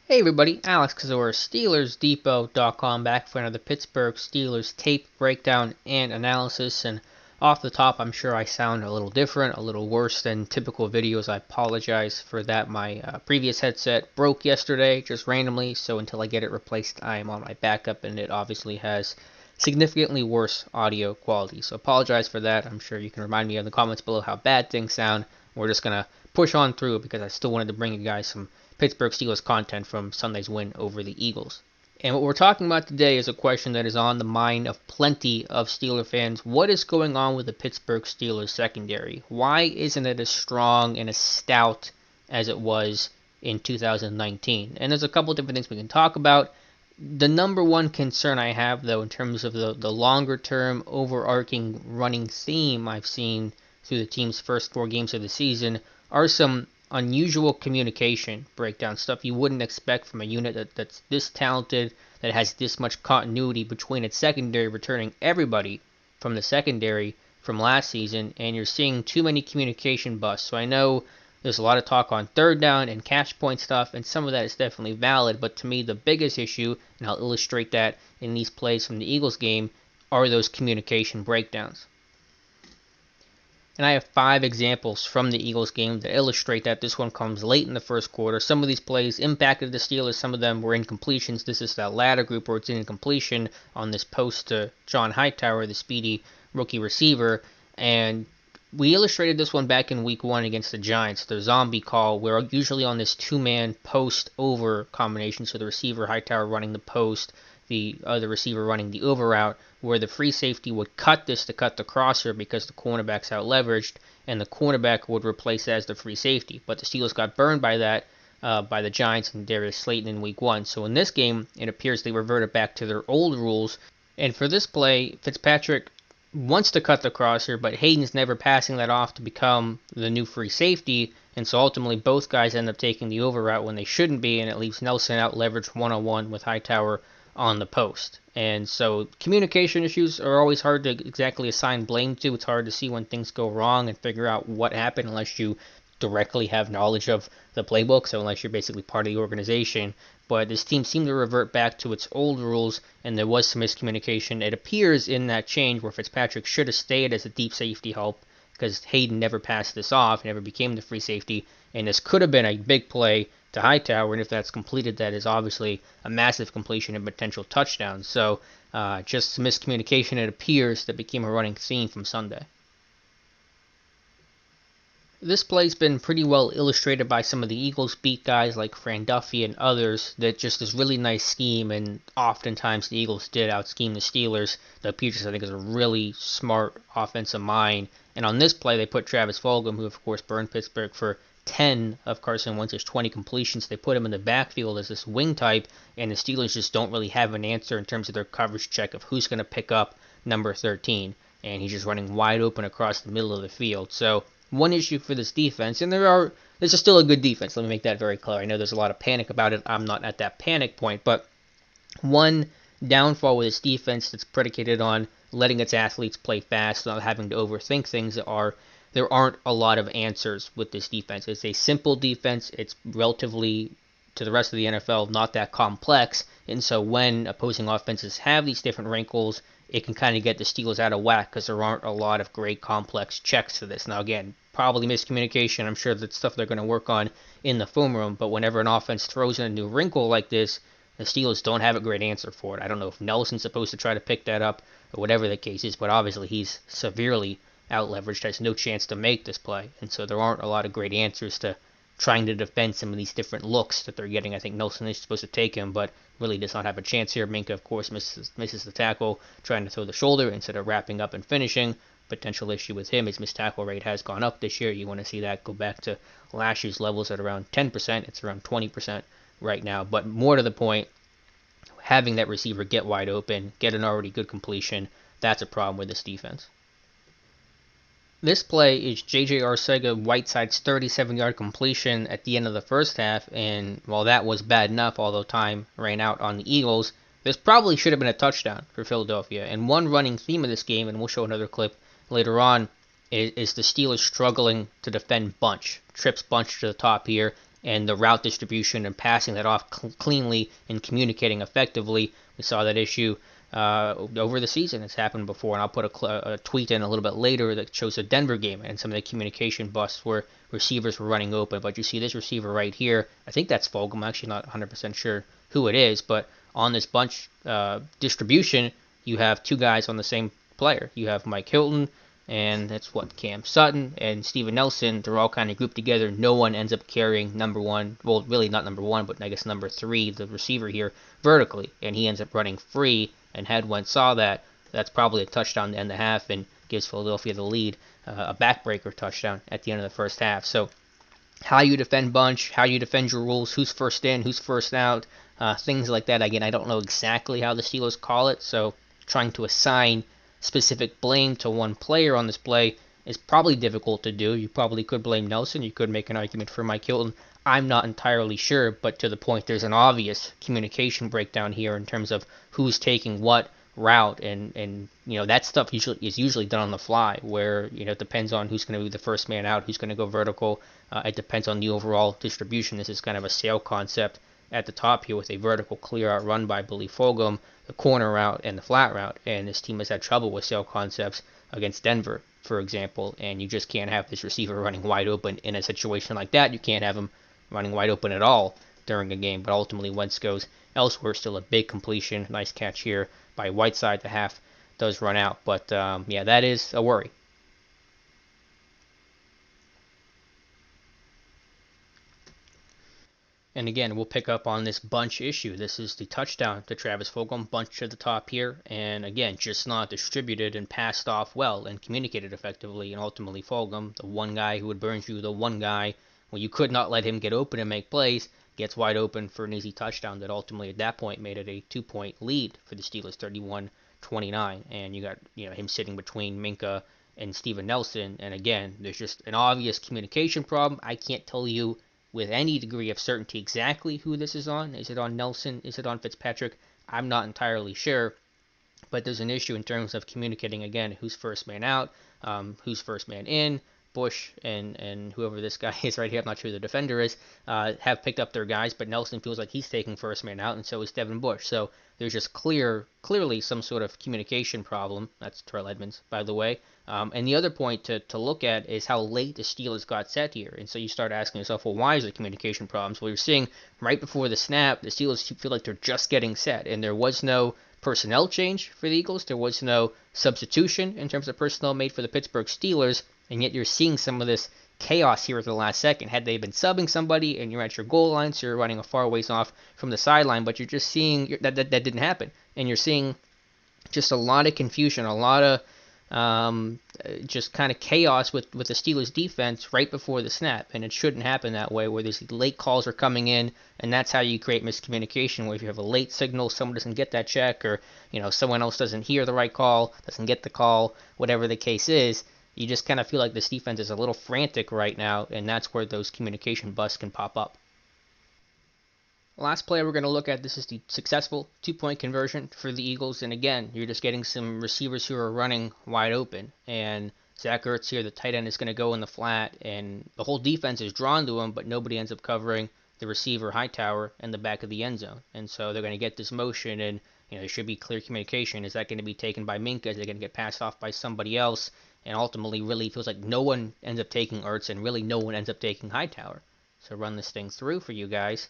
Hey everybody, Alex Kazor, SteelersDepot.com, back for another Pittsburgh Steelers tape breakdown and analysis. And off the top, I'm sure I sound a little different, a little worse than typical videos. I apologize for that. My previous headset broke yesterday, just randomly, so until I get it replaced, I am on my backup, and it obviously has significantly worse audio quality. So apologize for that. I'm sure you can remind me in the comments below how bad things sound. We're just going to push on through because I still wanted to bring you guys some Pittsburgh Steelers content from Sunday's win over the Eagles. And what we're talking about today is a question that is on the mind of plenty of Steeler fans. What is going on with the Pittsburgh Steelers secondary? Why isn't it as strong and as stout as it was in 2019? And there's a couple different things we can talk about. The number one concern I have, though, in terms of the longer-term overarching running theme I've seen through the team's first 4 games of the season, are some unusual communication breakdown, stuff you wouldn't expect from a unit that's this talented, that has this much continuity between its secondary, returning everybody from the secondary from last season, and you're seeing too many communication busts. So I know there's a lot of talk on third down and catch point stuff, and some of that is definitely valid, but to me the biggest issue, and I'll illustrate that in these plays from the Eagles game, are those communication breakdowns. And I have 5 examples from the Eagles game that illustrate that. This one comes late in the first quarter. Some of these plays impacted the Steelers. Some of them were incompletions. This is that latter group where it's an incompletion on this post to John Hightower, the speedy rookie receiver. And we illustrated this one back in week 1 against the Giants, the zombie call. We're usually on this 2-man post-over combination, so the receiver Hightower running the post, the other receiver running the over route, where the free safety would cut this to cut the crosser because the cornerback's out leveraged, and the cornerback would replace as the free safety. But the Steelers got burned by that by the Giants and Darius Slayton in week 1. So in this game, it appears they reverted back to their old rules. And for this play, Fitzpatrick wants to cut the crosser, but Hayden's never passing that off to become the new free safety, and so ultimately both guys end up taking the over route when they shouldn't be, and it leaves Nelson out leveraged one-on-one with Hightower on the post. And so communication issues are always hard to exactly assign blame to. It's hard to see when things go wrong and figure out what happened unless you directly have knowledge of the playbook, so unless you're basically part of the organization. But this team seemed to revert back to its old rules, and there was some miscommunication. It appears in that change where Fitzpatrick should have stayed as a deep safety help because Hayden never passed this off, never became the free safety, and this could have been a big play to Hightower, and if that's completed, that is obviously a massive completion and potential touchdown. So just some miscommunication, it appears, that became a running theme from Sunday. This play's been pretty well illustrated by some of the Eagles beat guys like Fran Duffy and others, that just this really nice scheme, and oftentimes the Eagles did out-scheme the Steelers. The Peters, I think, is a really smart offensive mind, and on this play they put Travis Fulgham, who of course burned Pittsburgh for 10 of Carson Wentz's 20 completions. They put him in the backfield as this wing type, and the Steelers just don't really have an answer in terms of their coverage check of who's going to pick up number 13, and he's just running wide open across the middle of the field. So one issue for this defense, and this is still a good defense, let me make that very clear. I know there's a lot of panic about it. I'm not at that panic point, but one downfall with this defense that's predicated on letting its athletes play fast, not having to overthink things, there aren't a lot of answers with this defense. It's a simple defense. It's relatively, to the rest of the NFL, not that complex. And so when opposing offenses have these different wrinkles, it can kind of get the Steelers out of whack because there aren't a lot of great complex checks to this. Now, again, probably miscommunication. I'm sure that's stuff they're going to work on in the film room. But whenever an offense throws in a new wrinkle like this, the Steelers don't have a great answer for it. I don't know if Nelson's supposed to try to pick that up or whatever the case is, but obviously he's severely out-leveraged, has no chance to make this play, and so there aren't a lot of great answers to trying to defend some of these different looks that they're getting. I think Nelson is supposed to take him, but really does not have a chance here. Minka, of course, misses the tackle, trying to throw the shoulder instead of wrapping up and finishing. Potential issue with him, his missed tackle rate has gone up this year. You want to see that go back to last year's levels at around 10%. It's around 20% right now, but more to the point, having that receiver get wide open, get an already good completion, that's a problem with this defense. This play is J.J. Arcega-Whiteside's 37-yard completion at the end of the first half, and while that was bad enough, although time ran out on the Eagles, this probably should have been a touchdown for Philadelphia. And one running theme of this game, and we'll show another clip later on, is the Steelers struggling to defend bunch. Trips bunch to the top here, and the route distribution and passing that off cleanly and communicating effectively. We saw that issue over the season. It's happened before, and I'll put a tweet in a little bit later that shows the Denver game and some of the communication busts where receivers were running open. But you see this receiver right here. I think that's Fulgham. I'm actually not 100% sure who it is, but on this bunch distribution, you have two guys on the same player. You have Mike Hilton, and that's what Cam Sutton and Steven Nelson. They're all kind of grouped together. No one ends up carrying number one. Well, really not number one, but I guess number three, the receiver here, vertically, and he ends up running free. And had Wentz saw that, that's probably a touchdown to end the half and gives Philadelphia the lead, a backbreaker touchdown at the end of the first half. So how you defend bunch, how you defend your rules, who's first in, who's first out, things like that. Again, I don't know exactly how the Steelers call it, so trying to assign specific blame to one player on this play is probably difficult to do. You probably could blame Nelson. You could make an argument for Mike Hilton. I'm not entirely sure, but to the point, there's an obvious communication breakdown here in terms of who's taking what route, and that stuff is usually done on the fly, where it depends on who's going to be the first man out, who's going to go vertical. It depends on the overall distribution. This is kind of a sail concept at the top here with a vertical clear out run by Billy Fulgham, the corner route and the flat route, and this team has had trouble with sail concepts against Denver, for example, and you just can't have this receiver running wide open in a situation like that. You can't have him running wide open at all during a game, but ultimately Wentz goes elsewhere. Still a big completion, nice catch here by Whiteside. The half does run out, but yeah, that is a worry. And again, we'll pick up on this bunch issue. This is the touchdown to Travis Fulgham, bunch to the top here, and again, just not distributed and passed off well and communicated effectively. And ultimately, Fulgham, the one guy who would burn you, the one guy well, you could not let him get open and make plays, gets wide open for an easy touchdown that ultimately at that point made it a 2-point lead for the Steelers, 31-29. And you got him sitting between Minka and Steven Nelson. And again, there's just an obvious communication problem. I can't tell you with any degree of certainty exactly who this is on. Is it on Nelson? Is it on Fitzpatrick? I'm not entirely sure. But there's an issue in terms of communicating, again, who's first man out, who's first man in. Bush and whoever this guy is right here, I'm not sure who the defender is, have picked up their guys, but Nelson feels like he's taking first man out, and so is Devin Bush. So there's just clearly some sort of communication problem. That's Terrell Edmonds, by the way. And the other point to look at is how late the Steelers got set here. And so you start asking yourself, well, why is there communication problems? Well, you're seeing right before the snap, the Steelers feel like they're just getting set, and there was no personnel change for the Eagles. There was no substitution in terms of personnel made for the Pittsburgh Steelers, and yet you're seeing some of this chaos here at the last second. Had they been subbing somebody and you're at your goal line, so you're running a far ways off from the sideline, but you're just seeing that didn't happen. And you're seeing just a lot of confusion, a lot of just kind of chaos with the Steelers defense right before the snap, and it shouldn't happen that way, where these late calls are coming in, and that's how you create miscommunication, where if you have a late signal, someone doesn't get that check, or someone else doesn't hear the right call, doesn't get the call, whatever the case is, you just kind of feel like this defense is a little frantic right now, and that's where those communication busts can pop up. Last play we're going to look at, this is the successful two-point conversion for the Eagles. And again, you're just getting some receivers who are running wide open. And Zach Ertz here, the tight end, is going to go in the flat. And the whole defense is drawn to him, but nobody ends up covering the receiver Hightower in the back of the end zone. And so they're going to get this motion, and there should be clear communication. Is that going to be taken by Minka? Is it going to get passed off by somebody else? And ultimately, really feels like no one ends up taking Ertz, and really no one ends up taking Hightower. So run this thing through for you guys.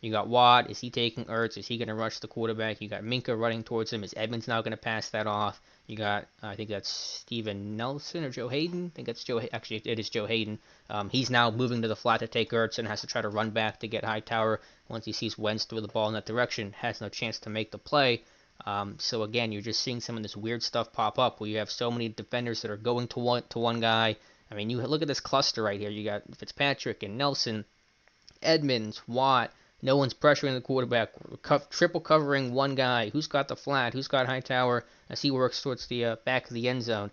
You got Watt. Is he taking Ertz? Is he going to rush the quarterback? You got Minka running towards him. Is Edmonds now going to pass that off? You got, I think that's Steven Nelson or Joe Hayden. I think that's Joe. Actually, it is Joe Hayden. He's now moving to the flat to take Ertz and has to try to run back to get Hightower. Once he sees Wentz throw the ball in that direction, has no chance to make the play. So again, you're just seeing some of this weird stuff pop up where you have so many defenders that are going to one guy. I mean, you look at this cluster right here. You got Fitzpatrick and Nelson, Edmonds, Watt. No one's pressuring the quarterback. Triple covering one guy. Who's got the flat? Who's got Hightower as he works towards the back of the end zone?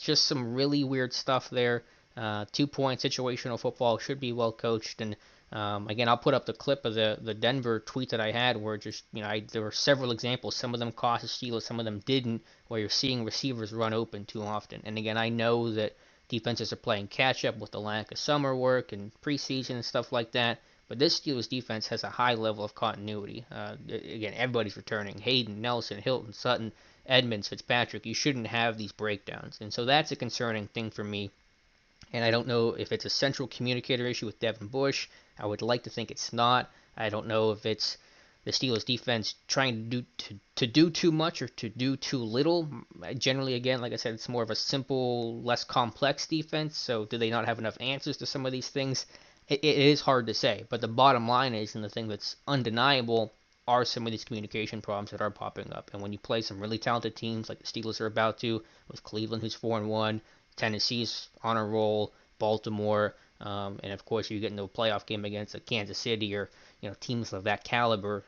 Just some really weird stuff there. 2-point situational football should be well coached. And again, I'll put up the clip of the Denver tweet that I had where just, there were several examples. Some of them cost the Steelers, some of them didn't, where you're seeing receivers run open too often. And again, I know that defenses are playing catch up with the lack of summer work and preseason and stuff like that. But this Steelers defense has a high level of continuity. Again, everybody's returning. Hayden, Nelson, Hilton, Sutton, Edmonds, Fitzpatrick. You shouldn't have these breakdowns. And so that's a concerning thing for me. And I don't know if it's a central communicator issue with Devin Bush. I would like to think it's not. I don't know if it's the Steelers defense trying to do too much or to do too little. Generally, again, like I said, it's more of a simple, less complex defense. So do they not have enough answers to some of these things? It is hard to say. But the bottom line is, and the thing that's undeniable, are some of these communication problems that are popping up. And when you play some really talented teams like the Steelers are about to, with Cleveland, who's 4-1, Tennessee's on a roll, Baltimore, and of course you get into a playoff game against a Kansas City or teams of that caliber,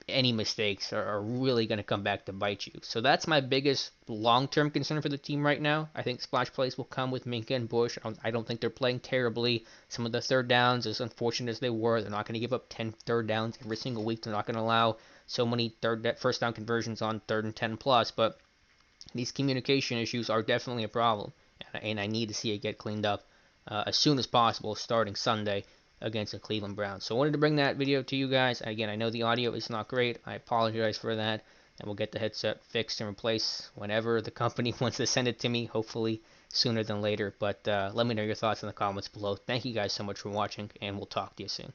any mistakes are really going to come back to bite you. So that's my biggest long-term concern for the team right now. I think splash plays will come with Minka and Bush. I don't think they're playing terribly. Some of the third downs, as unfortunate as they were, they're not going to give up 10 third downs every single week. They're not going to allow so many first down conversions on 3rd and 10 plus, but these communication issues are definitely a problem, and I need to see it get cleaned up as soon as possible, starting Sunday against the Cleveland Browns. So I wanted to bring that video to you guys. Again, I know the audio is not great. I apologize for that, and we'll get the headset fixed and replaced whenever the company wants to send it to me, hopefully sooner than later. But let me know your thoughts in the comments below. Thank you guys so much for watching, and we'll talk to you soon.